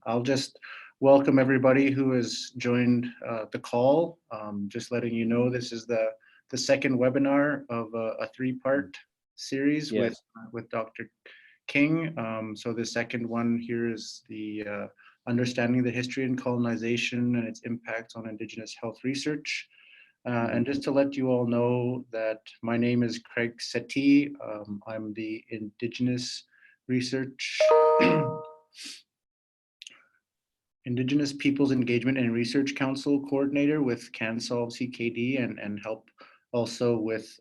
I'll just welcome everybody who has joined the call. Just letting you know this is the second webinar of a three-part series with Yes. Dr. King. So the second one here is the understanding the history and colonization and its impacts on Indigenous health research. And just to let you all know that my name is Craig Settee. I'm the Indigenous Research, Indigenous Peoples Engagement and Research Council Coordinator with CanSolve CKD and help also with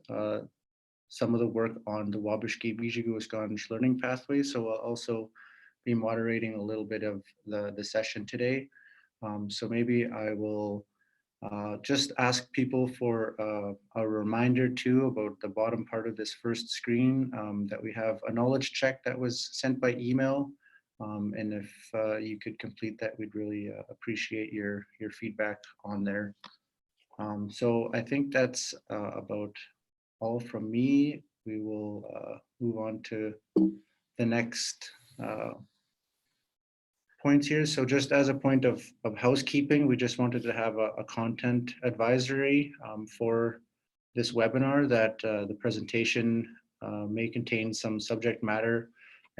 some of the work on the Wabishki, Bizhiko, Skaanj learning pathway. So I'll also be moderating a little bit of the session today. So maybe I will just ask people for a reminder too about the bottom part of this first screen that we have a knowledge check that was sent by email. And if you could complete that, we'd really appreciate your feedback on there. So I think that's about all from me. We will move on to the next points here. So just as a point of housekeeping, we just wanted to have a content advisory for this webinar that the presentation may contain some subject matter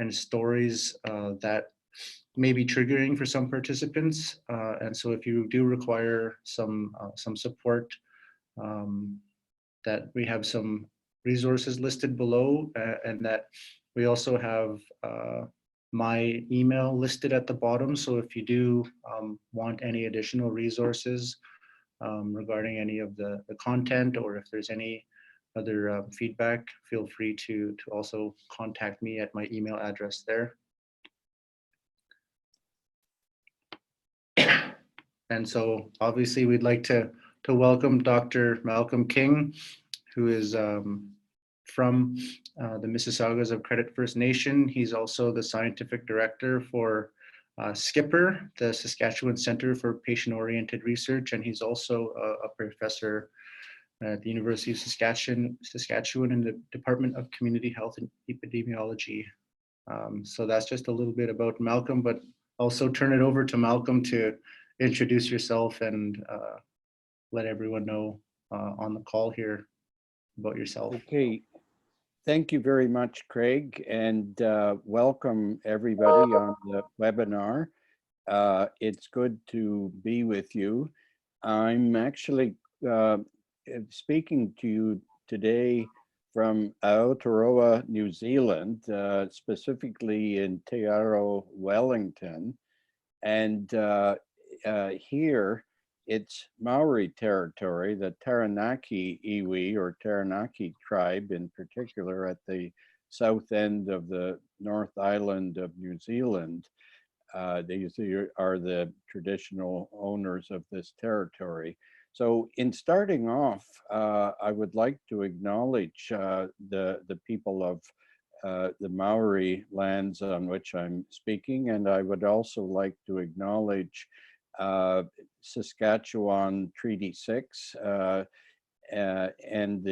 and stories that may be triggering for some participants. And so if you do require some support, that we have some resources listed below and that we also have my email listed at the bottom. So if you do want any additional resources regarding any of the content, or if there's any other feedback, feel free to also contact me at my email address there. And so obviously we'd like to welcome Dr. Malcolm King, who is from the Mississaugas of Credit First Nation. He's also the scientific director for SCIPR, the Saskatchewan Centre for Patient-Oriented Research, and he's also a professor at the University of Saskatchewan in the Department of Community Health and Epidemiology. So that's just a little bit about Malcolm, but also turn it over to Malcolm to introduce yourself and let everyone know on the call here about yourself. Okay. Thank you very much, Craig, and welcome everybody on the webinar. It's good to be with you. I'm actually speaking to you today from Aotearoa, New Zealand, specifically in Te Aro, Wellington. And here, it's Maori territory, the Taranaki iwi, or Taranaki tribe in particular, at the south end of the North Island of New Zealand. These are the traditional owners of this territory. So in starting off, I would like to acknowledge the people of the Maori lands on which I'm speaking, and I would also like to acknowledge Saskatchewan Treaty 6 and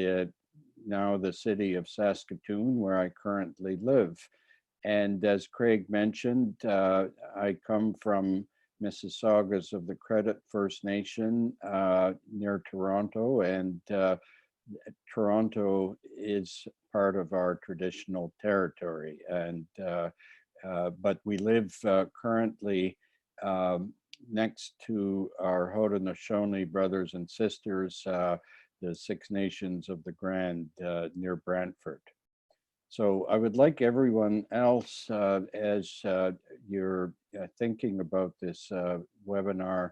now the city of Saskatoon, where I currently live. And as Craig mentioned, I come from Mississaugas of the Credit First Nation near Toronto, and Toronto is part of our traditional territory. And but we live currently next to our Haudenosaunee brothers and sisters, the Six Nations of the Grand near Brantford. So I would like everyone else, as you're thinking about this webinar,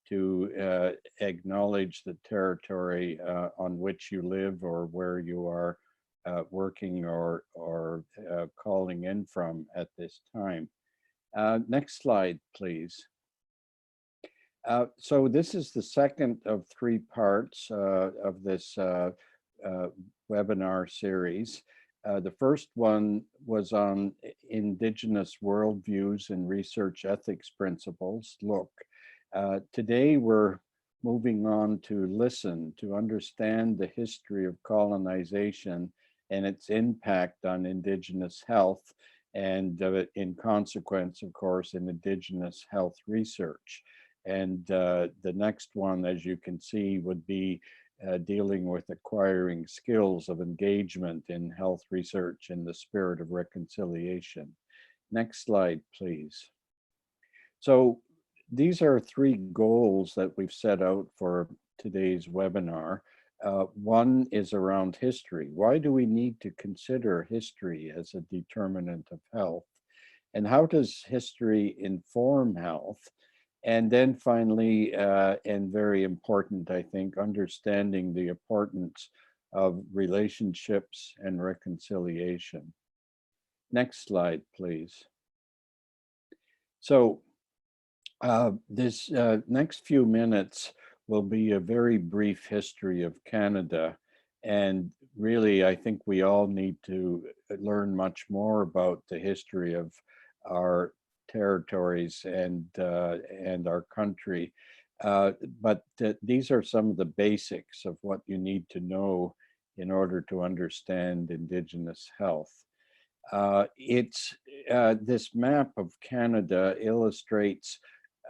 to acknowledge the territory on which you live or where you are working or calling in from at this time. Next slide, please. So this is the second of three parts of this webinar series. The first one was on Indigenous worldviews and research ethics principles. Look, today we're moving on to listen, to understand the history of colonization and its impact on Indigenous health, and in consequence, of course, in Indigenous health research. And the next one, as you can see, would be dealing with acquiring skills of engagement in health research in the spirit of reconciliation. Next slide, please. So these are three goals that we've set out for today's webinar. One is around history. Why do we need to consider history as a determinant of health? And how does history inform health? And then finally, and very important, I think, understanding the importance of relationships and reconciliation. Next slide, please. So this next few minutes will be a very brief history of Canada. And really, I think we all need to learn much more about the history of our territories and our country. But these are some of the basics of what you need to know in order to understand Indigenous health. This map of Canada illustrates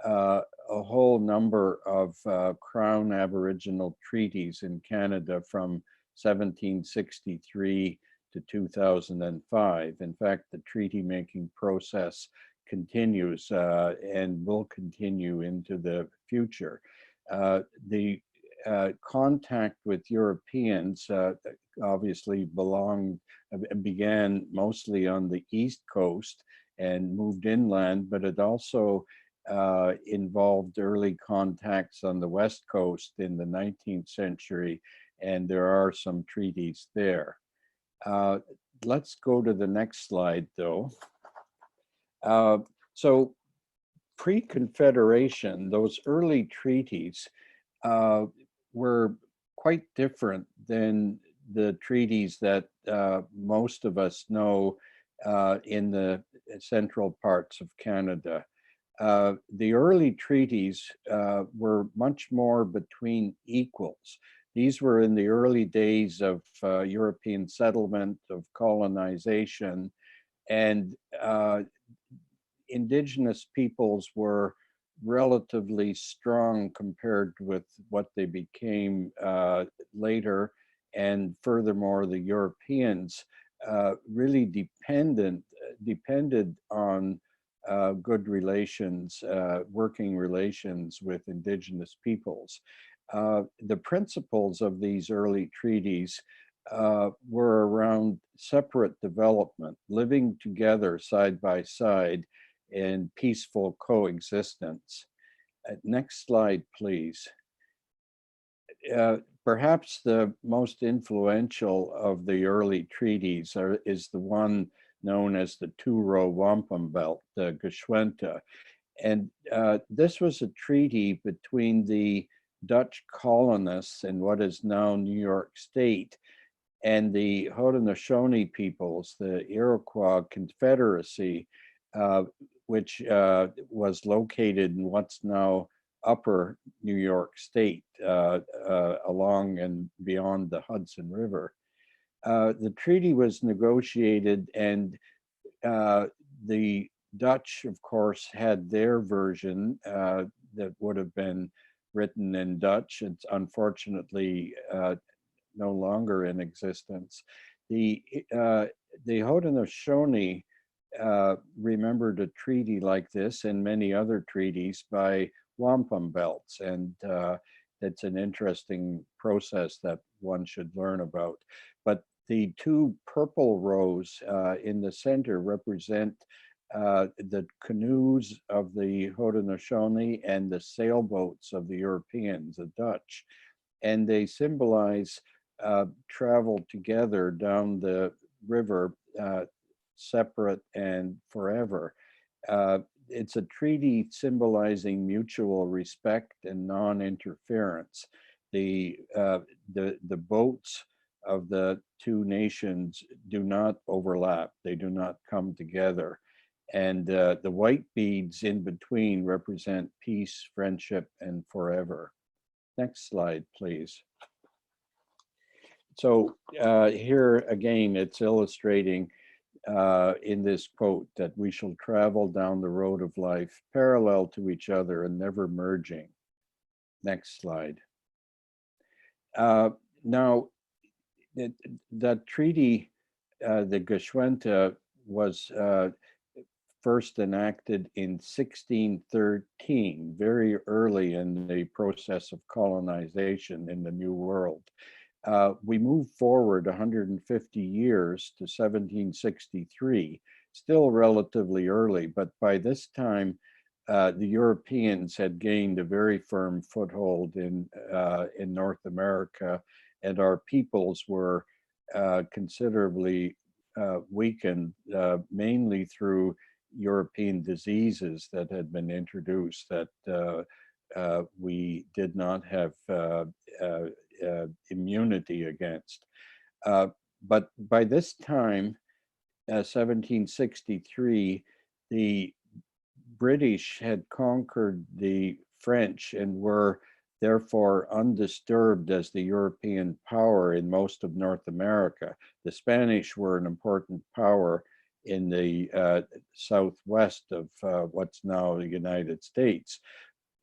a whole number of Crown Aboriginal treaties in Canada from 1763 to 2005. In fact, the treaty making process continues and will continue into the future. The contact with Europeans obviously began mostly on the East Coast and moved inland, but it also involved early contacts on the West Coast in the 19th century, and there are some treaties there. Let's go to the next slide, though. So pre-Confederation, those early treaties were quite different than the treaties that most of us know in the central parts of Canada. The early treaties were much more between equals. These were in the early days of European settlement, of colonization, and Indigenous peoples were relatively strong compared with what they became later. And furthermore, the Europeans really depended on good relations, working relations with Indigenous peoples. The principles of these early treaties were around separate development, living together side by side in peaceful coexistence. Next slide, please. Perhaps the most influential of the early treaties is the one known as the Two Row Wampum Belt, the Geschwente. And this was a treaty between the Dutch colonists in what is now New York State and the Haudenosaunee peoples, the Iroquois Confederacy, which was located in what's now upper New York State, along and beyond the Hudson River. The treaty was negotiated, and the Dutch, of course, had their version that would have been written in Dutch. It's unfortunately no longer in existence. The Haudenosaunee remembered a treaty like this and many other treaties by wampum belts, and it's an interesting process that one should learn about. But the two purple rows in the center represent the canoes of the Haudenosaunee and the sailboats of the Europeans, the Dutch, and they symbolize travel together down the river, separate and forever. It's a treaty symbolizing mutual respect and non-interference. The boats of the two nations do not overlap. They do not come together. And the white beads in between represent peace, friendship, and forever. Next slide, please. So here again, it's illustrating in this quote that we shall travel down the road of life parallel to each other and never merging. Next slide. Now, that treaty, the Geschwente, was first enacted in 1613, very early in the process of colonization in the New World. We move forward 150 years to 1763, still relatively early, but by this time, the Europeans had gained a very firm foothold in North America, and our peoples were considerably weakened, mainly through European diseases that had been introduced that we did not have immunity against. But by this time, 1763, the British had conquered the French and were therefore undisturbed as the European power in most of North America. The Spanish were an important power in the southwest of what's now the United States,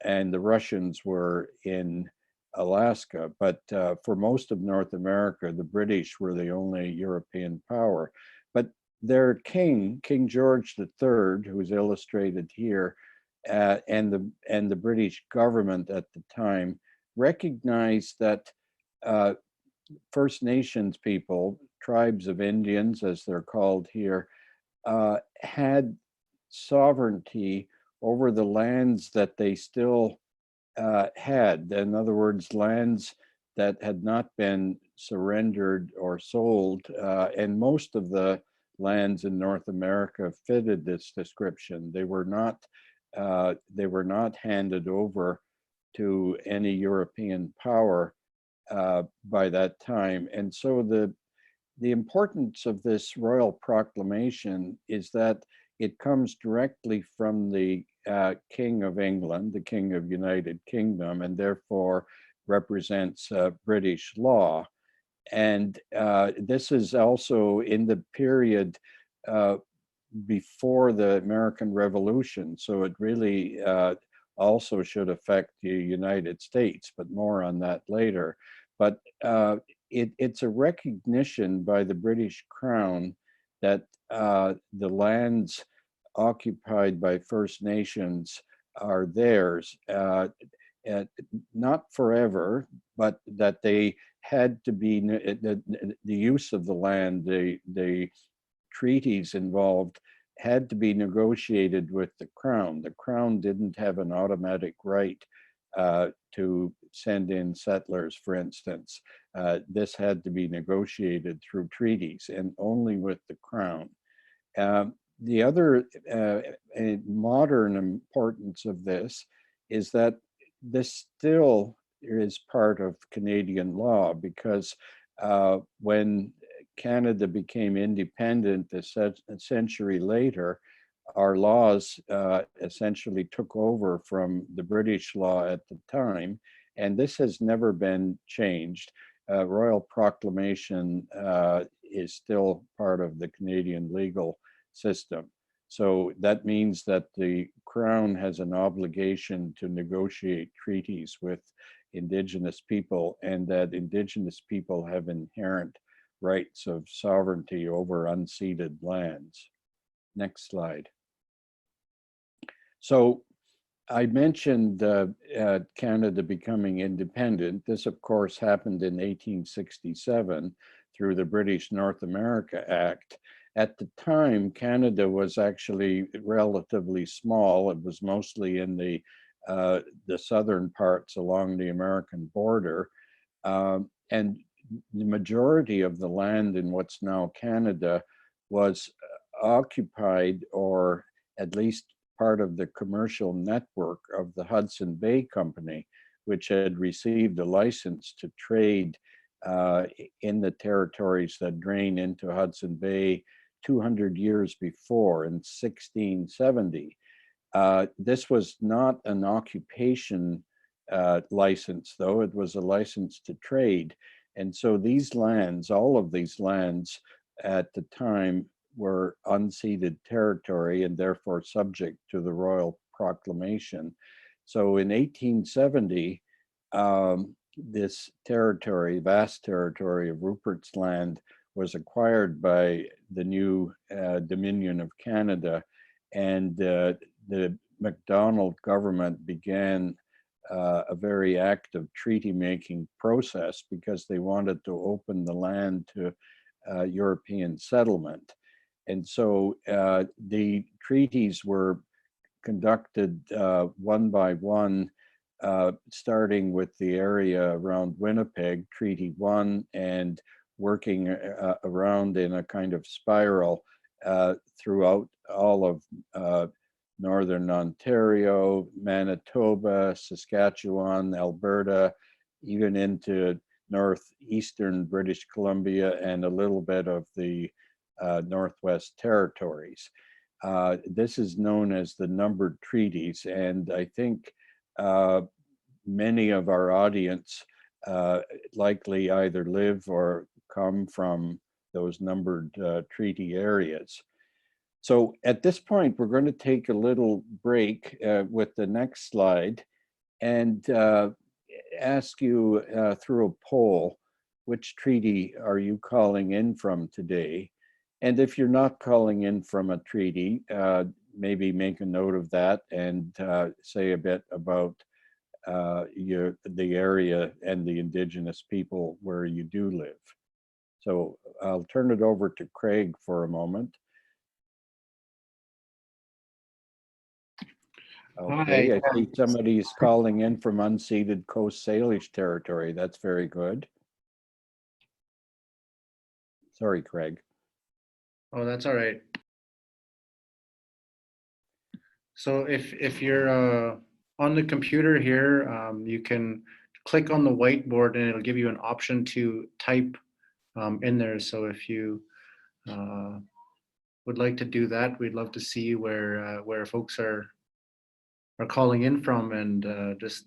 and the Russians were in Alaska. But for most of North America, the British were the only European power. But their king, King George III, who is illustrated here, and the British government at the time recognized that First Nations people, tribes of Indians, as they're called here, had sovereignty over the lands that they still had. In other words, lands that had not been surrendered or sold, and most of the lands in North America fitted this description. They were not handed over to any European power by that time. And so the importance of this royal proclamation is that it comes directly from the King of England, the King of United Kingdom, and therefore represents British law. And this is also in the period before the American Revolution. So it really also should affect the United States, but more on that later. But it's a recognition by the British Crown that the lands occupied by First Nations are theirs, not forever, but that they had to be, the use of the land, the treaties involved had to be negotiated with the Crown. The Crown didn't have an automatic right to send in settlers, for instance. This had to be negotiated through treaties and only with the Crown. The other modern importance of this is that this still is part of Canadian law, because when Canada became independent a century later, our laws essentially took over from the British law at the time, and this has never been changed. Royal Proclamation is still part of the Canadian legal system. So that means that the Crown has an obligation to negotiate treaties with Indigenous people, and that Indigenous people have inherent rights of sovereignty over unceded lands. Next slide. So I mentioned Canada becoming independent. This, of course, happened in 1867 through the British North America Act. At the time, Canada was actually relatively small. It was mostly in the southern parts along the American border. And the majority of the land in what's now Canada was occupied, or at least part of the commercial network of the Hudson Bay Company, which had received a license to trade in the territories that drain into Hudson Bay 200 years before, in 1670. This was not an occupation license, though. It was a license to trade. And so these lands, all of these lands at the time, were unceded territory and therefore subject to the Royal Proclamation. So in 1870, this territory, vast territory of Rupert's Land, was acquired by the new Dominion of Canada, and the Macdonald government began a very active treaty-making process because they wanted to open the land to European settlement. And so the treaties were conducted one by one, starting with the area around Winnipeg, Treaty 1, and working around in a kind of spiral throughout all of Northern Ontario, Manitoba, Saskatchewan, Alberta, even into northeastern British Columbia and a little bit of the Northwest Territories. This is known as the numbered treaties, and I think many of our audience likely either live or come from those numbered treaty areas. So at this point, we're going to take a little break with the next slide and ask you through a poll, which treaty are you calling in from today? And if you're not calling in from a treaty, maybe make a note of that and say a bit about the area and the Indigenous people where you do live. So I'll turn it over to Craig for a moment. Okay, Hi. I see somebody's calling in from unceded Coast Salish territory. That's very good. Sorry, Craig. Oh, that's all right. So if you're on the computer here, you can click on the whiteboard and it'll give you an option to type in there. So if you would like to do that, we'd love to see where folks are calling in from, and just.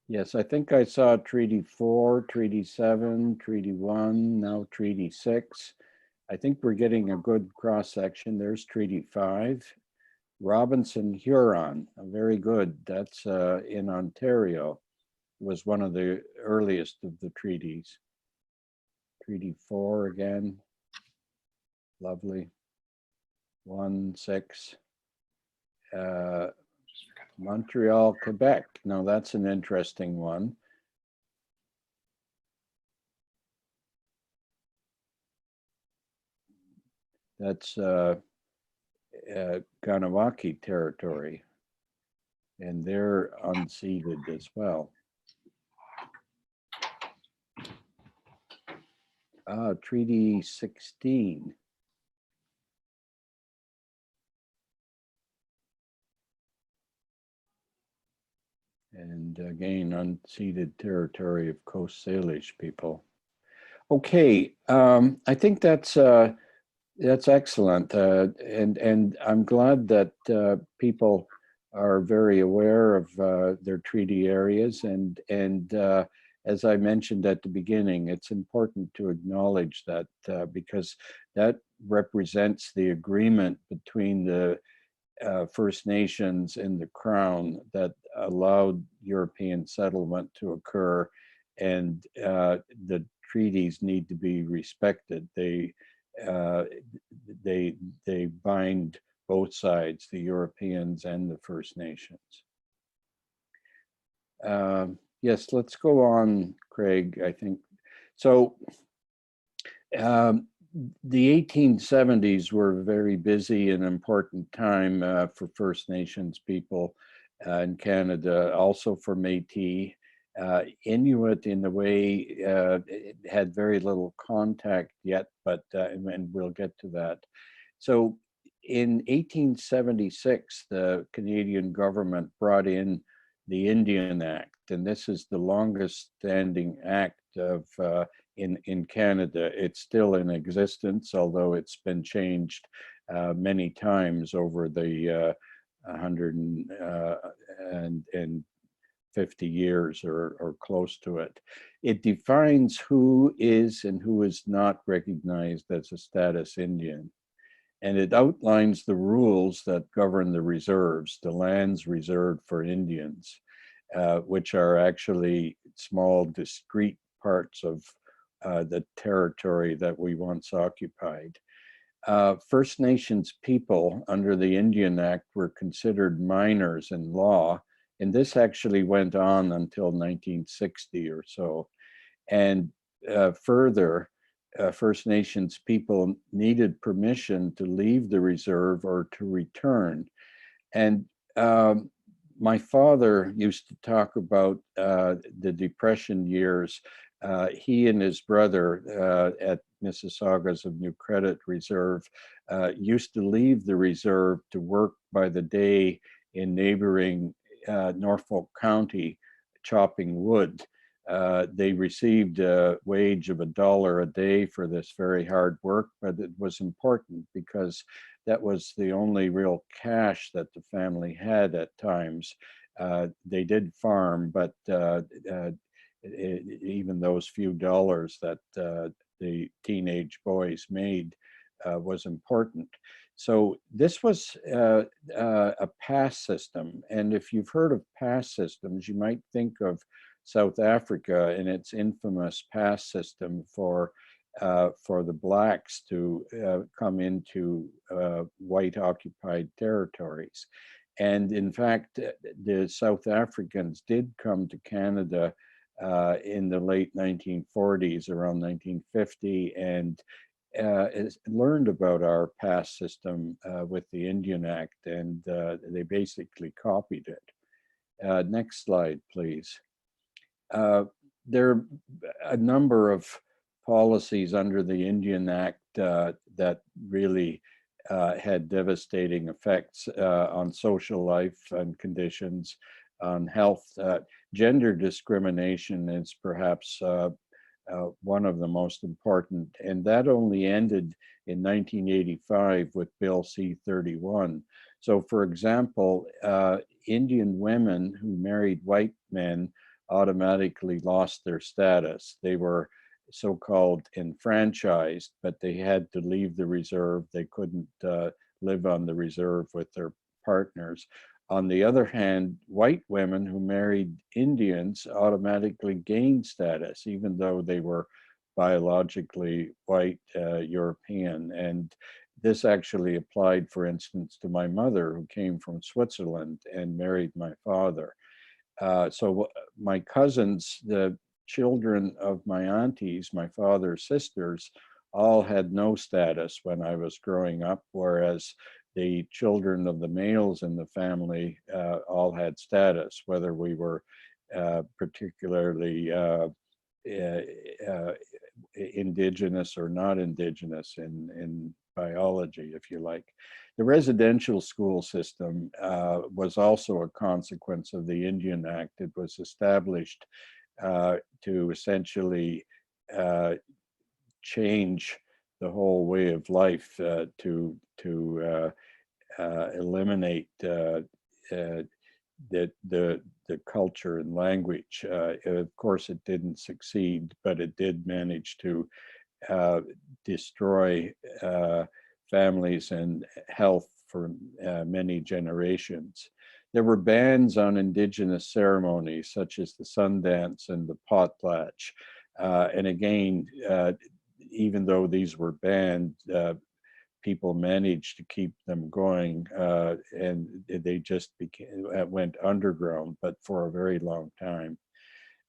Yes, I think I saw Treaty 4, Treaty 7, Treaty 1, now Treaty 6. I think we're getting a good cross section. There's Treaty 5. Robinson Huron, very good. That's in Ontario, was one of the earliest of the treaties. Treaty 4 again, lovely. 1, 6. Montreal, Quebec. Now that's an interesting one. That's Ganawaki territory, and they're unceded as well. Treaty 16. And again, unceded territory of Coast Salish people. Okay, I think that's excellent, and I'm glad that people are very aware of their treaty areas, and as I mentioned at the beginning, it's important to acknowledge that because that represents the agreement between the First Nations and the Crown that allowed European settlement to occur, and the treaties need to be respected. They bind both sides, the Europeans and the First Nations. Yes, let's go on, Craig, I think. So the 1870s were a very busy and important time for First Nations people in Canada, also for Métis. Inuit, in a way, had very little contact yet, but and we'll get to that. So in 1876, the Canadian government brought in the Indian Act, and this is the longest standing act of in Canada. It's still in existence, although it's been changed many times over the 50 years or close to it. It defines who is and who is not recognized as a status Indian. And it outlines the rules that govern the reserves, the lands reserved for Indians, which are actually small, discrete parts of the territory that we once occupied. First Nations people under the Indian Act were considered minors in law, and this actually went on until 1960 or so. And further, First Nations people needed permission to leave the reserve or to return. And my father used to talk about the Depression years. He and his brother at Mississaugas of New Credit Reserve used to leave the reserve to work by the day in neighboring Norfolk County chopping wood. They received a wage of $1 a day for this very hard work, but it was important because that was the only real cash that the family had at times. They did farm, but even those few dollars that the teenage boys made was important. So this was a pass system. And if you've heard of pass systems, you might think of South Africa and its infamous pass system for the blacks to come into white occupied territories. And in fact, the South Africans did come to Canada in the late 1940s, around 1950, and learned about our pass system with the Indian Act, and they basically copied it. Next slide, please. There are a number of policies under the Indian Act that really had devastating effects on social life and conditions, on health. Gender discrimination is perhaps one of the most important, and that only ended in 1985 with Bill C-31. So for example, Indian women who married white men automatically lost their status. They were so-called enfranchised, but they had to leave the reserve. They couldn't live on the reserve with their partners. On the other hand, white women who married Indians automatically gained status, even though they were biologically white European. And this actually applied, for instance, to my mother, who came from Switzerland and married my father. So my cousins, the children of my aunties, my father's sisters, all had no status when I was growing up, whereas the children of the males in the family all had status, whether we were particularly indigenous or not indigenous in biology, if you like. The residential school system was also a consequence of the Indian Act. It was established to essentially change the whole way of life, to eliminate the culture and language. Of course, it didn't succeed, but it did manage to destroy families and health for many generations. There were bans on indigenous ceremonies such as the Sundance and the potlatch. And again, even though these were banned, people managed to keep them going, and they just went underground, but for a very long time.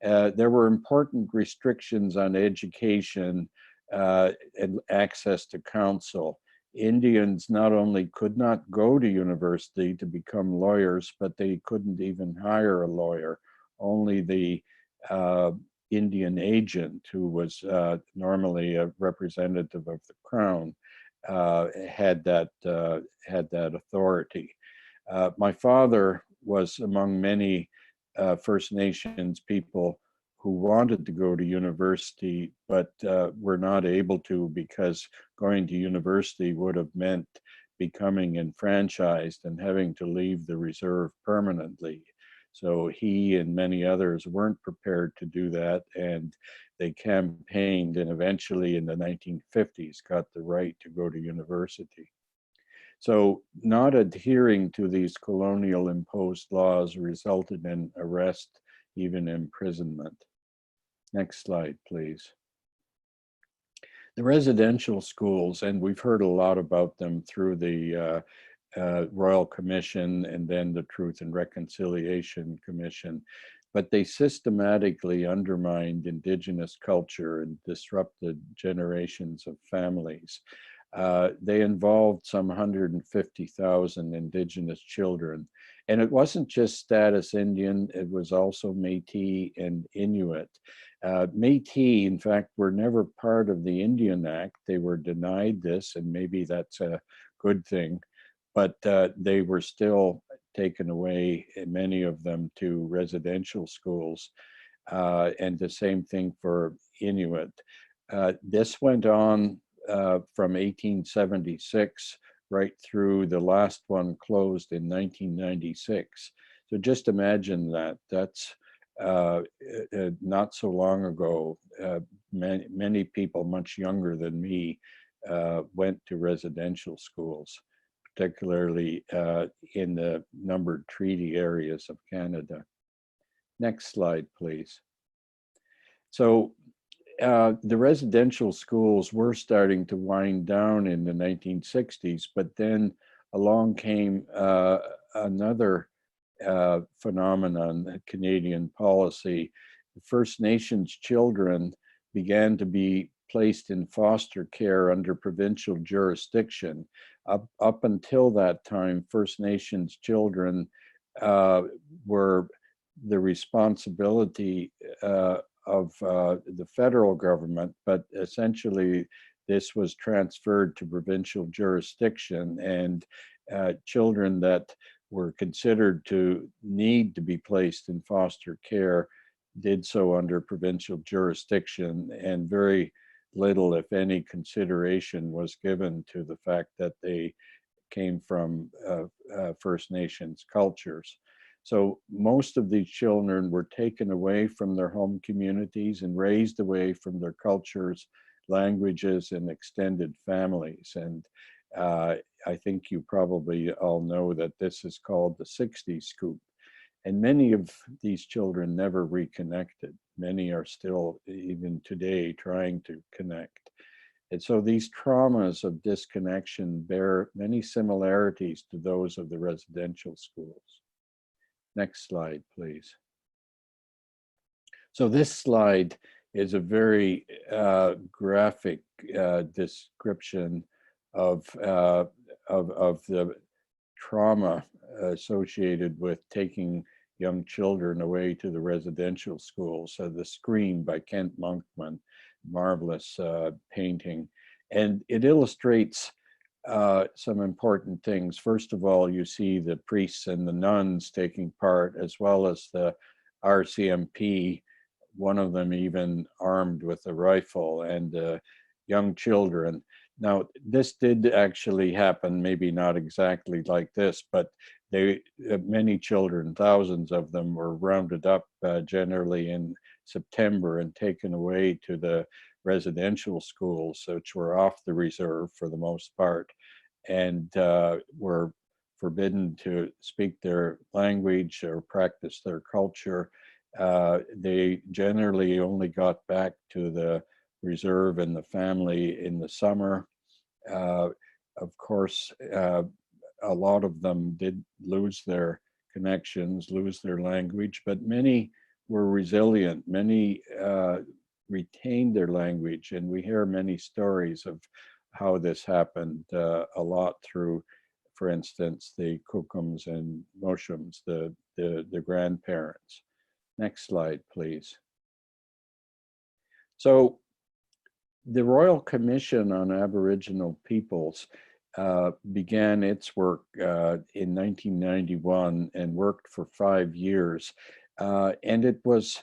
There were important restrictions on education and access to counsel. Indians not only could not go to university to become lawyers, but they couldn't even hire a lawyer. Only the Indian agent, who was normally a representative of the crown, had that authority. My father was among many First Nations people who wanted to go to university, but were not able to because going to university would have meant becoming enfranchised and having to leave the reserve permanently. So he and many others weren't prepared to do that, and they campaigned and eventually in the 1950s got the right to go to university. So not adhering to these colonial imposed laws resulted in arrest, even imprisonment. Next slide, please. The residential schools, and we've heard a lot about them through the Royal Commission and then the Truth and Reconciliation Commission, but they systematically undermined Indigenous culture and disrupted generations of families. They involved some 150,000 Indigenous children. And it wasn't just status Indian, it was also Métis and Inuit. Métis, in fact, were never part of the Indian Act. They were denied this, and maybe that's a good thing, but they were still taken away, many of them, to residential schools. And the same thing for Inuit. This went on from 1876 right through the last one closed in 1996. So just imagine that. That's not so long ago. Many people much younger than me went to residential schools, particularly in the numbered treaty areas of Canada. Next slide, please. So the residential schools were starting to wind down in the 1960s, but then along came another phenomenon, Canadian policy. First Nations children began to be placed in foster care under provincial jurisdiction. Up until that time, First Nations children were the responsibility of the federal government, but essentially this was transferred to provincial jurisdiction, and children that were considered to need to be placed in foster care did so under provincial jurisdiction, and very little, if any, consideration was given to the fact that they came from First Nations cultures. So most of these children were taken away from their home communities and raised away from their cultures, languages, and extended families. And I think you probably all know that this is called the 60s scoop. And many of these children never reconnected. Many are still, even today, trying to connect. And so these traumas of disconnection bear many similarities to those of the residential schools. Next slide, please. So this slide is a very graphic description of the trauma associated with taking young children away to the residential schools. So The Screen by Kent Monkman, marvelous painting. And it illustrates some important things. First of all, you see the priests and the nuns taking part, as well as the RCMP, one of them even armed with a rifle, and young children. Now, this did actually happen, maybe not exactly like this, but many children, thousands of them, were rounded up generally in September and taken away to the residential schools, which were off the reserve for the most part, and were forbidden to speak their language or practice their culture. They generally only got back to the reserve and the family in the summer. Of course, a lot of them did lose their connections, lose their language, but many were resilient. Many retained their language, and we hear many stories of how this happened a lot through, for instance, the Kukums and Moshums, the grandparents. Next slide, please. So the Royal Commission on Aboriginal Peoples began its work in 1991 and worked for 5 years. And it was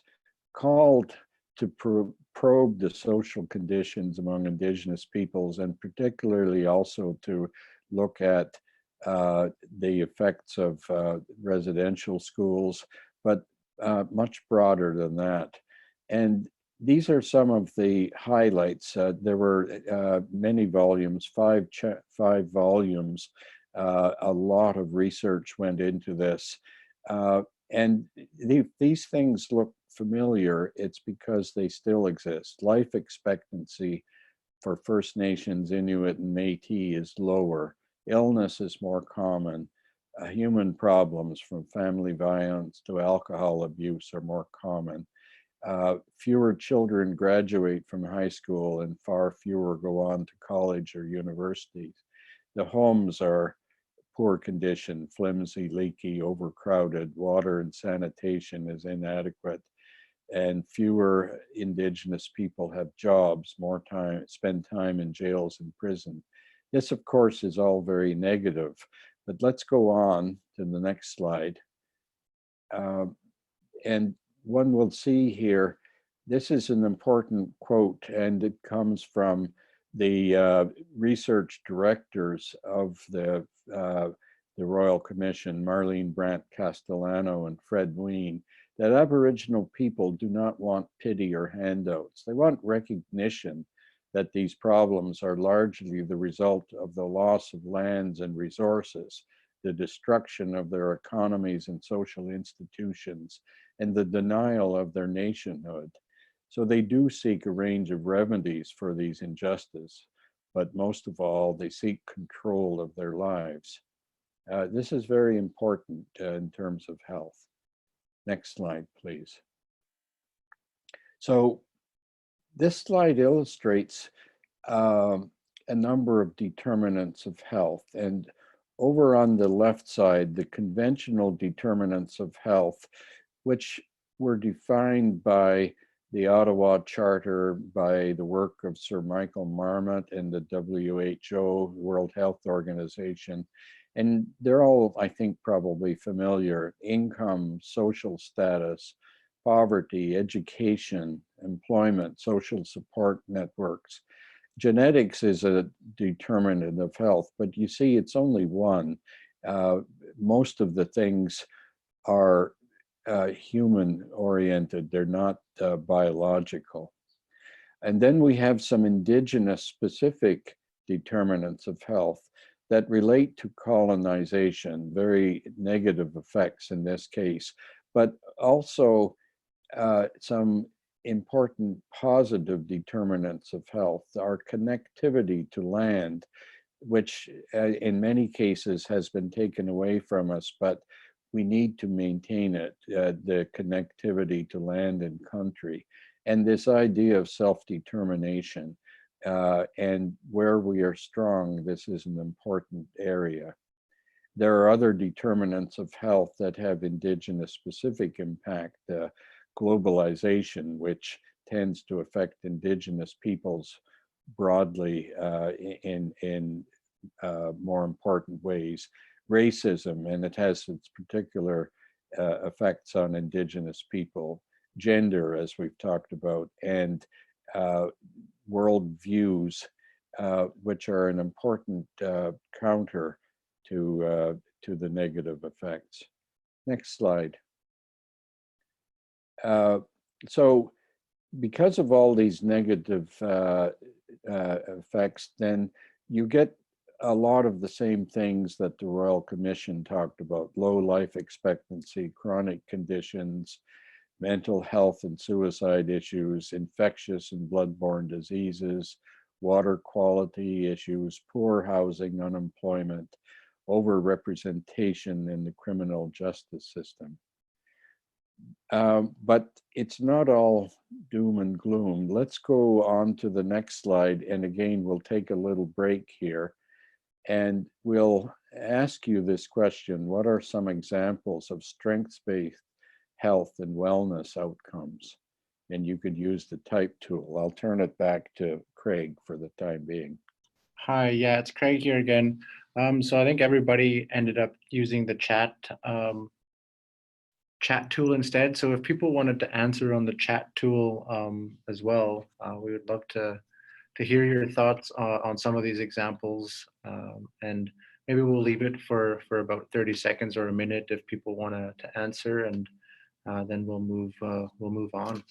called to probe the social conditions among Indigenous peoples, and particularly also to look at the effects of residential schools, but much broader than that. And these are some of the highlights. There were many volumes, five volumes. A lot of research went into this. And these things look familiar. It's because they still exist. Life expectancy for First Nations, Inuit, and Métis is lower. Illness is more common. Human problems from family violence to alcohol abuse are more common. Fewer children graduate from high school and far fewer go on to college or universities. The homes are poor condition, flimsy, leaky, overcrowded, water and sanitation is inadequate, and fewer Indigenous people have jobs, more time, spend time in jails and prison. This, of course, is all very negative, but let's go on to the next slide. And one will see here, this is an important quote, and it comes from the research directors of the Royal Commission, Marlene Brandt Castellano and Fred Ween, that Aboriginal people do not want pity or handouts. They want recognition that these problems are largely the result of the loss of lands and resources, the destruction of their economies and social institutions, and the denial of their nationhood. So they do seek a range of remedies for these injustices, but most of all, they seek control of their lives. This is very important in terms of health. Next slide, please. So this slide illustrates a number of determinants of health. And over on the left side, the conventional determinants of health, which were defined by the Ottawa Charter, by the work of Sir Michael Marmot and the WHO, World Health Organization. And they're all, I think, probably familiar: income, social status, poverty, education, employment, social support networks. Genetics is a determinant of health, but you see, it's only one. Most of the things are human-oriented. They're not biological. And then we have some Indigenous specific determinants of health that relate to colonization, very negative effects in this case, but also some important positive determinants of health. Our connectivity to land, which in many cases has been taken away from us, but we need to maintain it, the connectivity to land and country. And this idea of self-determination, and where we are strong, this is an important area. There are other determinants of health that have Indigenous specific impact. Globalization, which tends to affect Indigenous peoples broadly in more important ways. Racism, and it has its particular effects on Indigenous people. Gender, as we've talked about, and world views, which are an important counter to the negative effects. Next slide. So because of all these negative effects, then you get a lot of the same things that the Royal Commission talked about: low life expectancy, chronic conditions, mental health and suicide issues, infectious and bloodborne diseases, water quality issues, poor housing, unemployment, overrepresentation in the criminal justice system. But it's not all doom and gloom. Let's go on to the next slide. And again, we'll take a little break here. And we'll ask you this question: what are some examples of strengths-based health and wellness outcomes? And you could use the type tool. I'll turn it back to Craig for the time being. Hi, yeah, it's Craig here again. So I think everybody ended up using the chat tool instead. So if people wanted to answer on the chat tool as well, we would love to hear your thoughts on some of these examples, and maybe we'll leave it for about 30 seconds or a minute if people want to answer, and then we'll move on.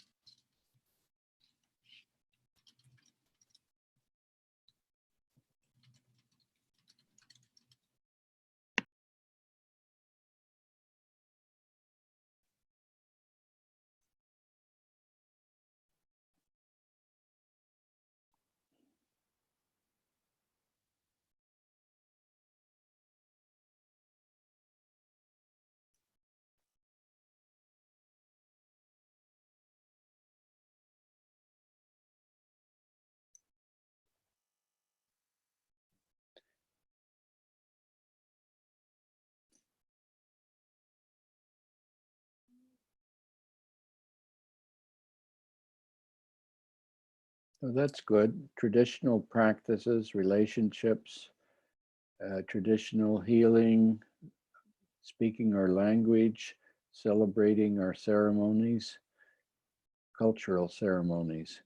So that's good. Traditional practices, relationships, traditional healing, speaking our language, celebrating our ceremonies, cultural ceremonies.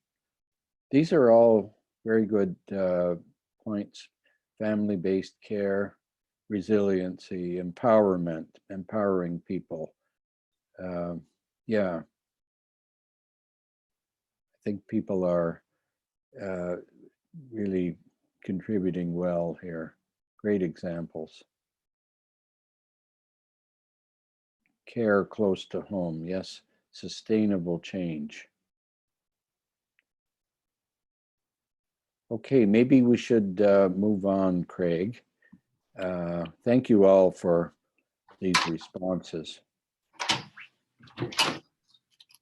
These are all very good points. Family-based care, resiliency, empowerment, empowering people. Yeah, I think people are really contributing well here. Great examples. Care close to home, yes. Sustainable change. Okay, maybe we should move on, Craig. Thank you all for these responses.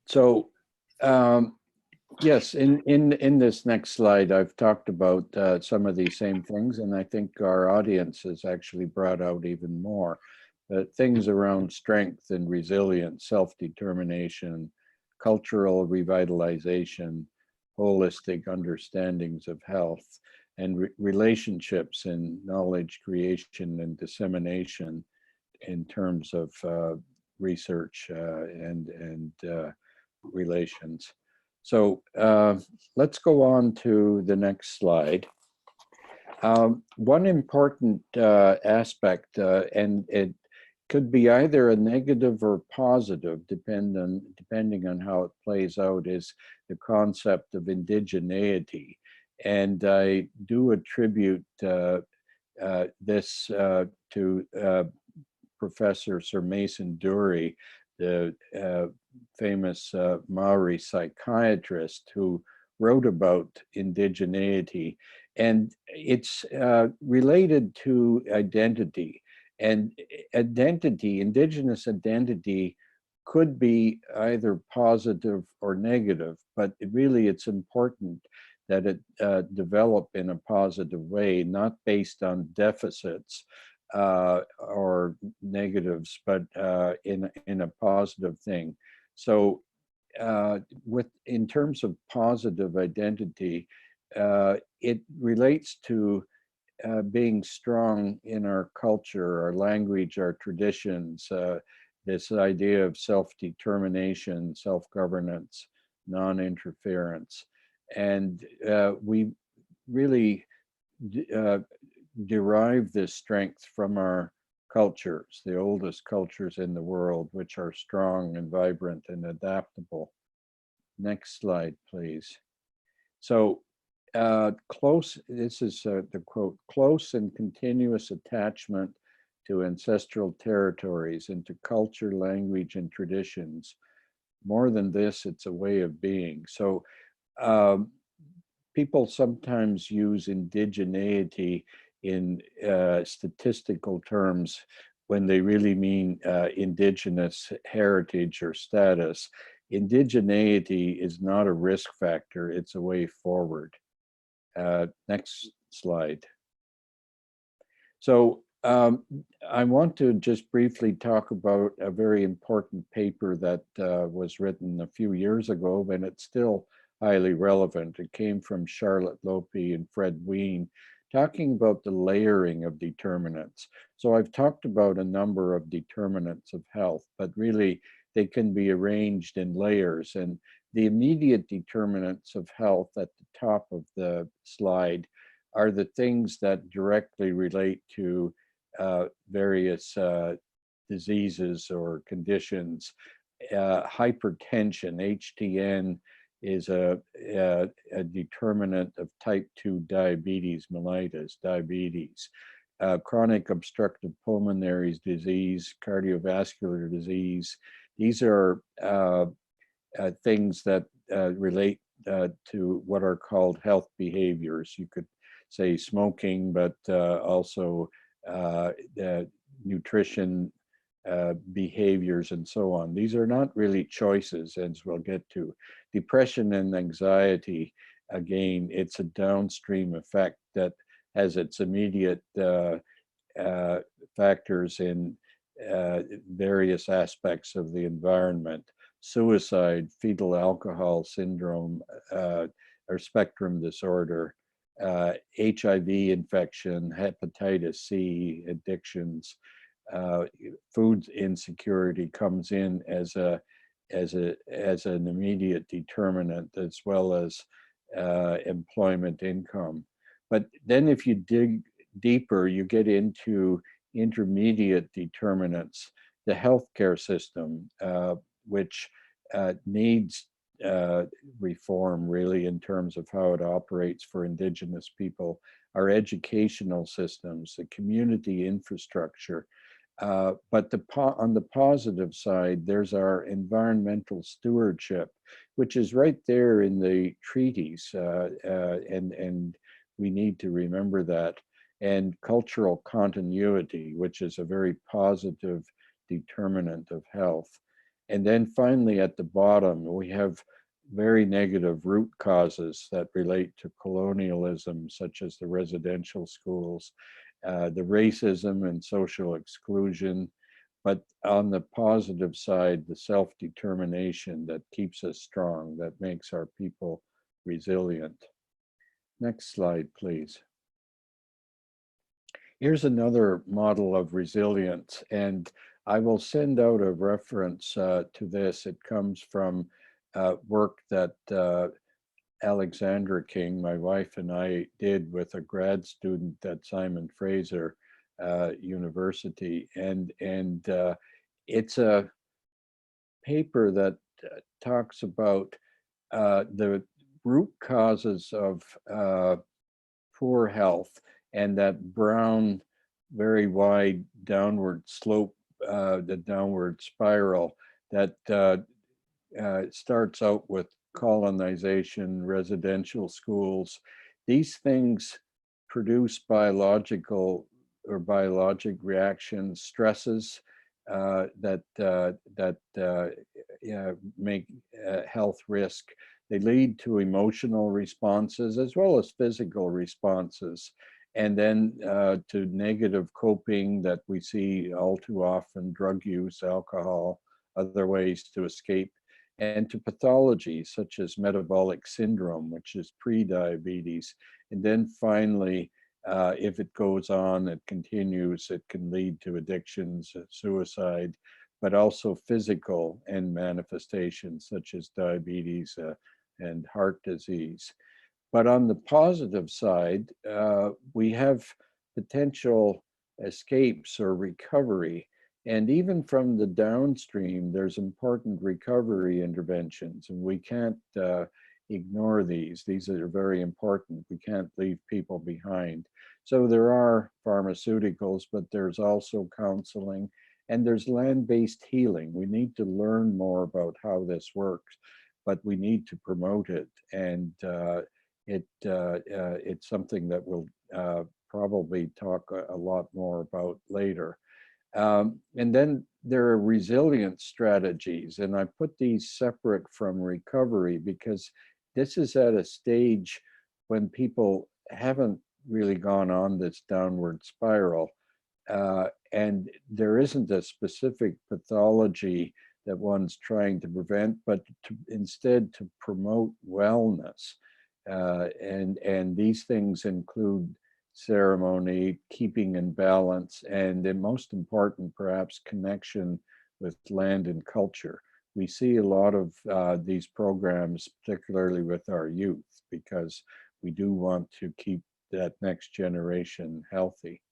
So, yes, in this next slide, I've talked about some of these same things, and I think our audience has actually brought out even more. Things around strength and resilience, self-determination, cultural revitalization, holistic understandings of health, and relationships and knowledge creation and dissemination in terms of research and relations. So let's go on to the next slide. One important aspect, and it could be either a negative or positive, depending on how it plays out, is the concept of indigeneity. And I do attribute this to Professor Sir Mason Dury, the famous Maori psychiatrist who wrote about indigeneity. And it's related to identity. And identity, indigenous identity, could be either positive or negative, but it's important that it develop in a positive way, not based on deficits or negatives, but in a positive thing. So in terms of positive identity, it relates to being strong in our culture, our language, our traditions, this idea of self-determination, self-governance, non-interference. And we really derive this strength from our cultures, the oldest cultures in the world, which are strong and vibrant and adaptable. Next slide, please. So this is the quote, close and continuous attachment to ancestral territories and to culture, language, and traditions. More than this, it's a way of being. So people sometimes use indigeneity in statistical terms when they really mean indigenous heritage or status. Indigeneity is not a risk factor, it's a way forward. Next slide. So I want to just briefly talk about a very important paper that was written a few years ago, and it's still highly relevant. It came from Charlotte Lope and Fred Ween, talking about the layering of determinants. So I've talked about a number of determinants of health, but really they can be arranged in layers. And the immediate determinants of health at the top of the slide are the things that directly relate to various diseases or conditions. hypertension. HTN is a determinant of type 2 diabetes mellitus, diabetes. Chronic obstructive pulmonary disease, cardiovascular disease. These are things that relate to what are called health behaviors. You could say smoking, but also nutrition behaviors and so on. These are not really choices, as we'll get to. Depression and anxiety, again, it's a downstream effect that has its immediate factors in various aspects of the environment. Suicide, fetal alcohol syndrome, or spectrum disorder, HIV infection, hepatitis C, addictions, food insecurity comes in as an immediate determinant, as well as employment income. But then if you dig deeper, you get into intermediate determinants, the healthcare system, which needs reform really in terms of how it operates for Indigenous people, our educational systems, the community infrastructure. But on the positive side, there's our environmental stewardship, which is right there in the treaties, and we need to remember that. And cultural continuity, which is a very positive determinant of health. And then finally, at the bottom, we have very negative root causes that relate to colonialism, such as the residential schools, the racism and social exclusion, but on the positive side, the self-determination that keeps us strong, that makes our people resilient. Next slide, please. Here's another model of resilience, and I will send out a reference to this. It comes from work that Alexandra King, my wife, and I did with a grad student at Simon Fraser University, and it's a paper that talks about the root causes of poor health, and that brown, very wide downward slope, the downward spiral that starts out with colonization, residential schools. These things produce biological or biologic reactions, stresses that make health risk. They lead to emotional responses as well as physical responses, and then to negative coping that we see all too often, drug use, alcohol, other ways to escape, and to pathologies such as metabolic syndrome, which is pre-diabetes. And then finally, if it goes on, it continues, it can lead to addictions, suicide, but also physical end manifestations such as diabetes and heart disease. But on the positive side, we have potential escapes or recovery. And even from the downstream, there's important recovery interventions, and we can't ignore these. These are very important. We can't leave people behind. So there are pharmaceuticals, but there's also counseling, and there's land-based healing. We need to learn more about how this works, but we need to promote it. And it's something that we'll probably talk a lot more about later. And then there are resilience strategies, and I put these separate from recovery because this is at a stage when people haven't really gone on this downward spiral, and there isn't a specific pathology that one's trying to prevent, but instead to promote wellness. And these things include ceremony, keeping in balance, and the most important, perhaps, connection with land and culture. We see a lot of these programs, particularly with our youth, because we do want to keep that next generation healthy.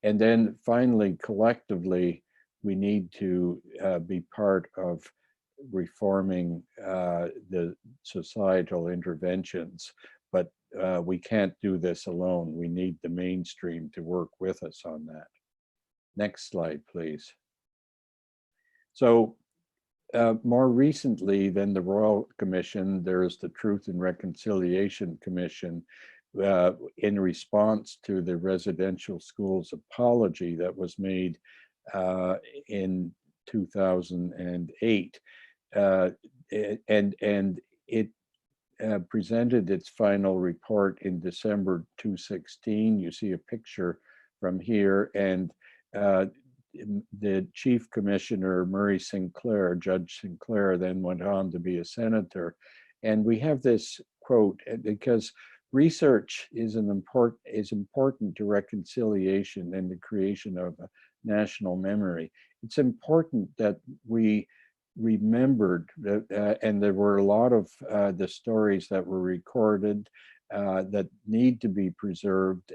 And then finally, collectively, we need to be part of reforming the societal interventions, but we can't do this alone. We need the mainstream to work with us on that. Next slide, please. So more recently than the Royal Commission, there's the Truth and Reconciliation Commission in response to the residential schools apology that was made in 2008. And it presented its final report in December 2016. You see a picture from here, and the chief commissioner, Murray Sinclair, Judge Sinclair, then went on to be a senator. And we have this quote, because research is important to reconciliation and the creation of a national memory. It's important that we remembered that, and there were a lot of the stories that were recorded that need to be preserved.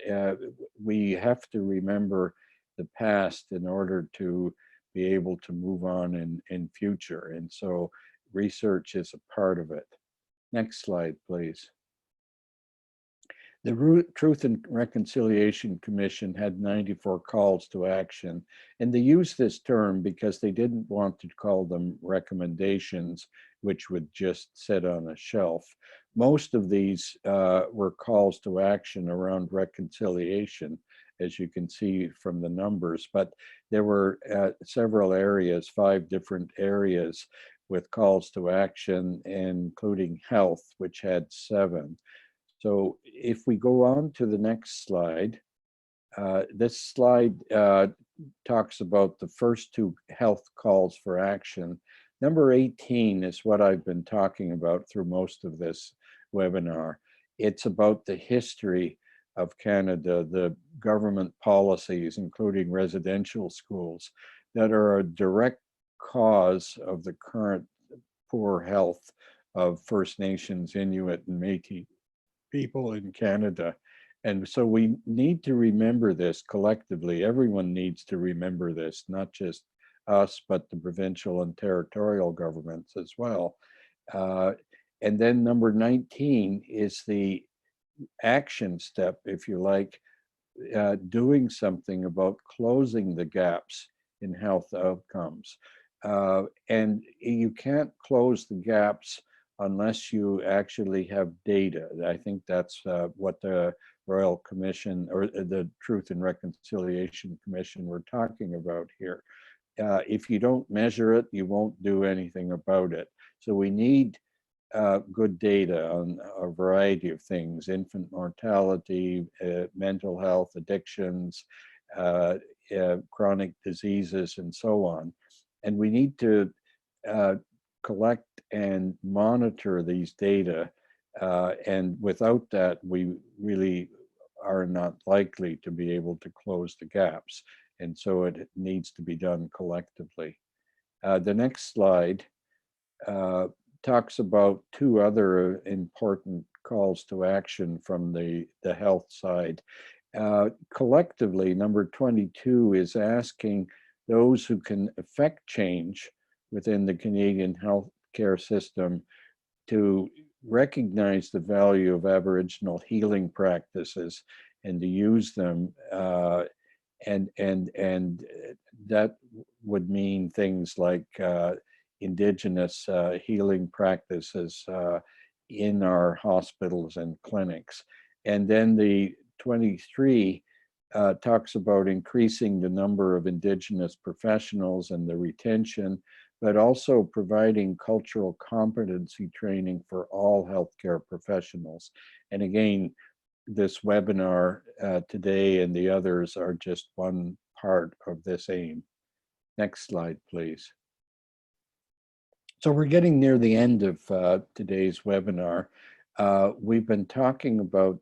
We have to remember the past in order to be able to move on in future. And so research is a part of it. Next slide, please. The Truth and Reconciliation Commission had 94 calls to action, and they used this term because they didn't want to call them recommendations, which would just sit on a shelf. Most of these were calls to action around reconciliation, as you can see from the numbers, but there were several areas, 5 different areas with calls to action, including health, which had 7. So if we go on to the next slide, this slide talks about the first 2 health calls for action. Number 18 is what I've been talking about through most of this webinar. It's about the history of Canada, the government policies, including residential schools, that are a direct cause of the current poor health of First Nations, Inuit, and Métis people in Canada. And so we need to remember this collectively. Everyone needs to remember this, not just us, but the provincial and territorial governments as well. And then number 19 is the action step, if you like, doing something about closing the gaps in health outcomes. And you can't close the gaps unless you actually have data. I think that's what the Royal Commission or the Truth and Reconciliation Commission were talking about here. If you don't measure it, you won't do anything about it. So we need good data on a variety of things: infant mortality, mental health, addictions, chronic diseases, and so on. And we need to collect and monitor these data. And without that, we really are not likely to be able to close the gaps. And so it needs to be done collectively. The next slide talks about 2 other important calls to action from the health side. Collectively, number 22 is asking those who can affect change within the Canadian healthcare system to recognize the value of Aboriginal healing practices and to use them. And that would mean things like Indigenous healing practices in our hospitals and clinics. And then the 23 talks about increasing the number of Indigenous professionals and the retention, but also providing cultural competency training for all healthcare professionals. And again, this webinar today and the others are just one part of this aim. Next slide, please. So we're getting near the end of today's webinar. We've been talking about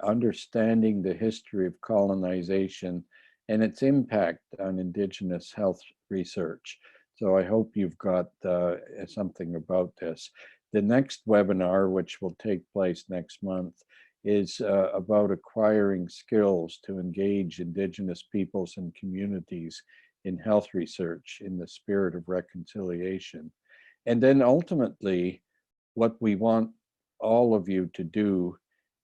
understanding the history of colonization and its impact on Indigenous health research. So I hope you've got something about this. The next webinar, which will take place next month, is about acquiring skills to engage Indigenous peoples and communities in health research in the spirit of reconciliation. And then ultimately, what we want all of you to do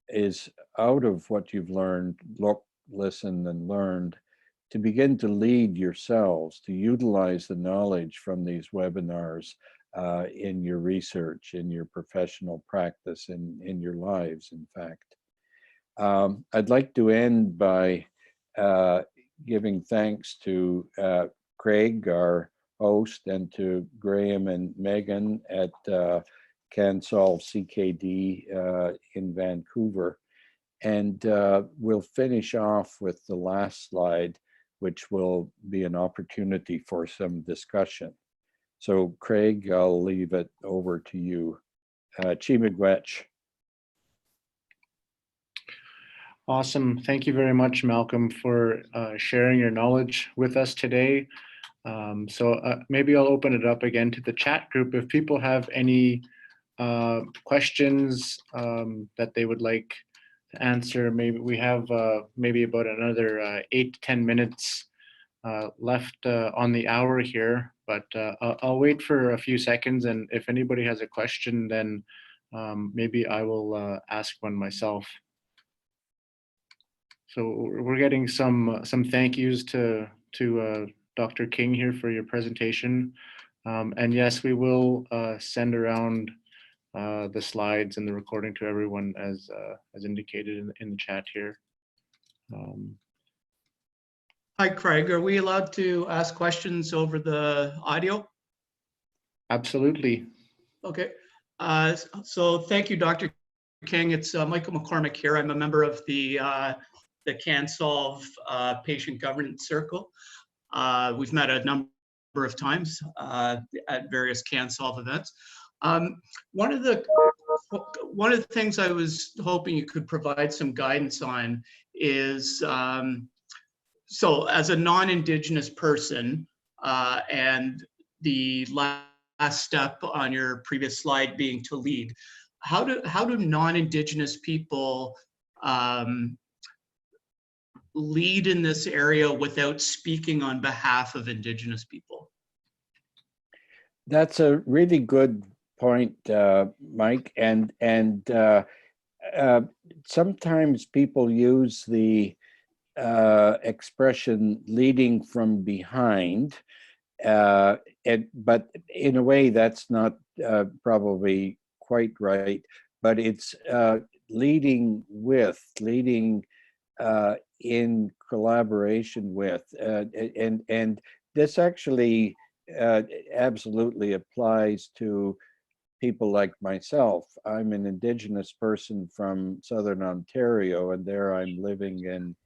is, out of what you've learned, look, listen, and learned, to begin to lead yourselves, to utilize the knowledge from these webinars in your research, in your professional practice, in your lives, in fact. I'd like to end by giving thanks to Craig, our host, and to Graham and Megan at CanSolve CKD in Vancouver. And we'll finish off with the last slide, which will be an opportunity for some discussion. So Craig, I'll leave it over to you. Chimigwech. Awesome. Thank you very much, Malcolm, for sharing your knowledge with us today. So maybe I'll open it up again to the chat group. If people have any questions that they would like to answer, maybe we have maybe about another 8 to 10 minutes left on the hour here, but I'll wait for a few seconds, and if anybody has a question, then maybe I will ask one myself. So we're getting some thank yous to Dr. King here for your presentation. And yes, we will send around the slides and the recording to everyone as indicated in the chat here. Hi, Craig. Are we allowed to ask questions over the audio? Absolutely. Okay. So thank you, Dr. King. It's Michael McCormick here. I'm a member of the CanSolve Patient Governance Circle. We've met a number of times at various CanSolve events. One of the things I was hoping you could provide some guidance on is, so as a non-Indigenous person, and the last step on your previous slide being to lead, how do non-Indigenous people lead in this area without speaking on behalf of Indigenous people? That's a really good point, Mike. And sometimes people use the expression leading from behind, but in a way that's not probably quite right, but it's leading in collaboration with, and this actually absolutely applies to people like myself. I'm an Indigenous person from Southern Ontario, and there I'm living in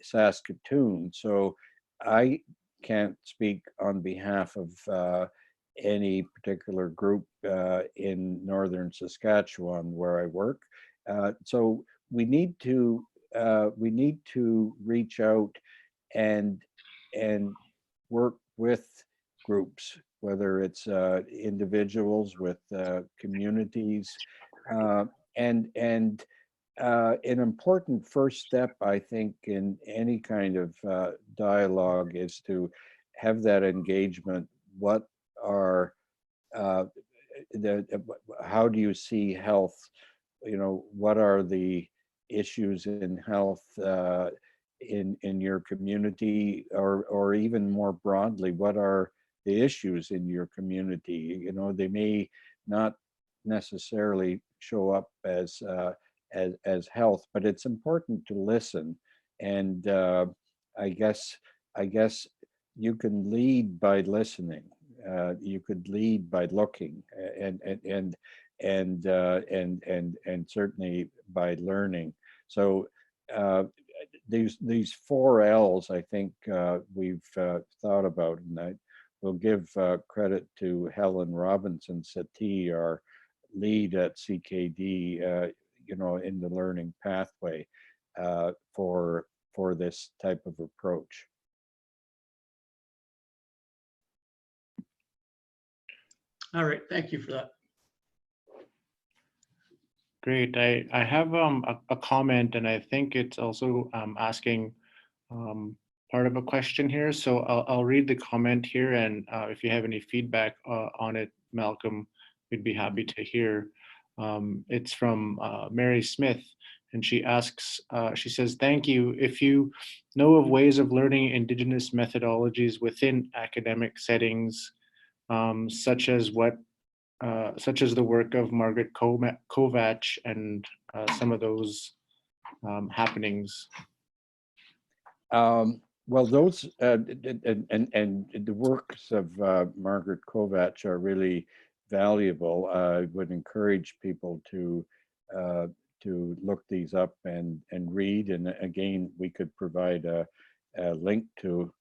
Saskatoon. So I can't speak on behalf of any particular group in Northern Saskatchewan where I work. So we need to reach out and work with groups, whether it's individuals with communities, and an important first step, I think, in any kind of dialogue is to have that engagement. What are how do you see health? You know, what are the issues in health in your community, or even more broadly, what are the issues in your community? You know, they may not necessarily show up as health, but it's important to listen. And I guess you can lead by listening. You could lead by looking, and certainly by learning. So these 4 L's, I think we've thought about, and I will give credit to Helen Robinson Settee, our lead at CKD, you know, in the learning pathway for this type of approach. All right, thank you for that. Great. I have a comment, and I think it's also asking part of a question here. So I'll read the comment here, and if you have any feedback on it, Malcolm, we'd be happy to hear. It's from Mary Smith, and she asks, she says, "Thank you. If you know of ways of learning Indigenous methodologies within academic settings, such as such as the work of Margaret Kovach and some of those happenings." Well, those and the works of Margaret Kovach are really valuable. I would encourage people to look these up and read. And again, we could provide a link to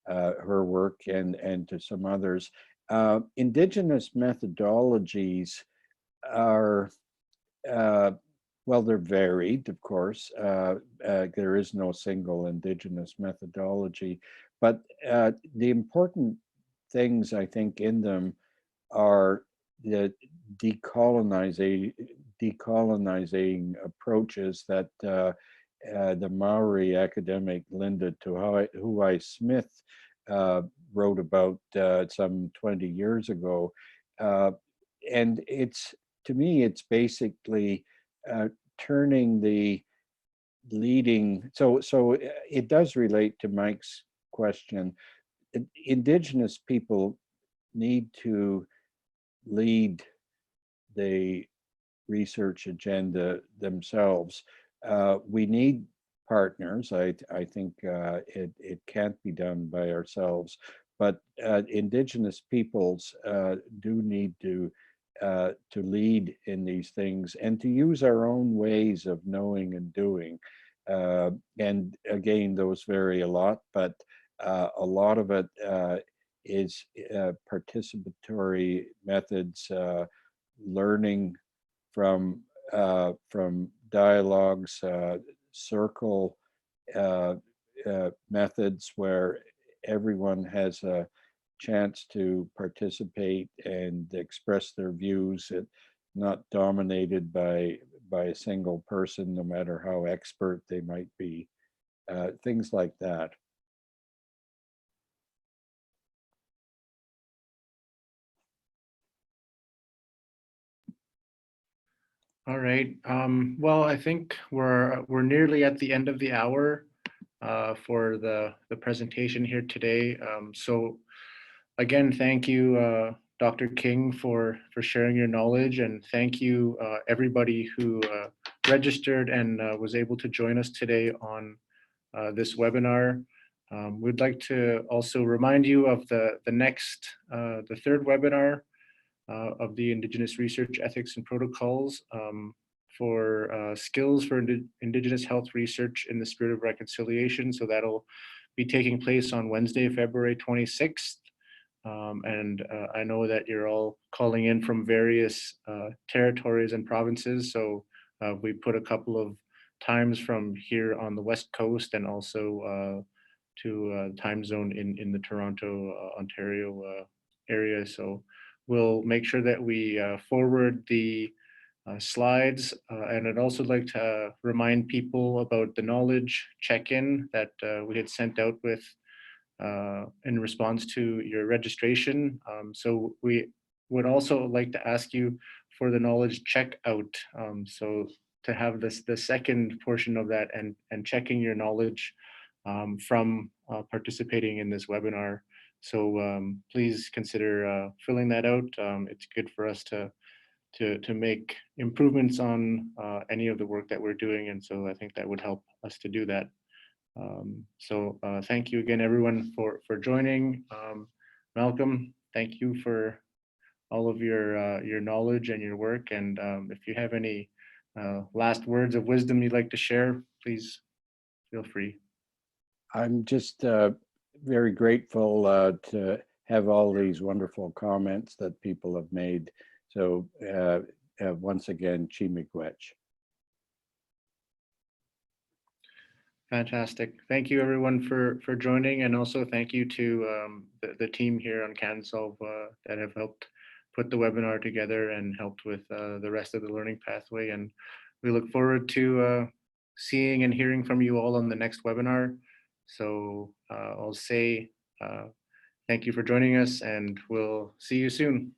her work and to some others. Indigenous methodologies are well, they're varied, of course. There is no single Indigenous methodology, but the important things I think in them are the decolonizing approaches that the Maori academic Linda Tuhui Smith wrote about some 20 years ago. And to me, it's basically turning the leading, so it does relate to Mike's question. Indigenous people need to lead the research agenda themselves. We need partners. I think it can't be done by ourselves, but Indigenous peoples do need to lead in these things and to use our own ways of knowing and doing. And again, those vary a lot, but a lot of it is participatory methods, learning from dialogues, circle methods where everyone has a chance to participate and express their views, not dominated by a single person, no matter how expert they might be, things like that. All right. Well, I think we're nearly at the end of the hour for the presentation here today. So again, thank you, Dr. King, for sharing your knowledge, and thank you everybody who registered and was able to join us today on this webinar. We'd like to also remind you of the third webinar of the Indigenous Research Ethics and Protocols for skills for Indigenous health research in the spirit of reconciliation. So that'll be taking place on Wednesday, February 26th. And I know that you're all calling in from various territories and provinces. So we put a couple of times from here on the West Coast and also to time zone in the Toronto, Ontario area. So we'll make sure that we forward the slides. And I'd also like to remind people about the knowledge check-in that we had sent out with in response to your registration. So we would also like to ask you for the knowledge checkout. So to have the second portion of that and checking your knowledge from participating in this webinar. So please consider filling that out. It's good for us to make improvements on any of the work that we're doing. And so I think that would help us to do that. So thank you again, everyone, for joining. Malcolm, thank you for all of your knowledge and your work. And if you have any last words of wisdom you'd like to share, please feel free. I'm just very grateful to have all these wonderful comments that people have made. So once again, chi miigwech. Fantastic. Thank you, everyone, for joining, and also thank you to the team here on CanSolve that have helped put the webinar together and helped with the rest of the learning pathway. And we look forward to seeing and hearing from you all on the next webinar. So I'll say thank you for joining us, and we'll see you soon.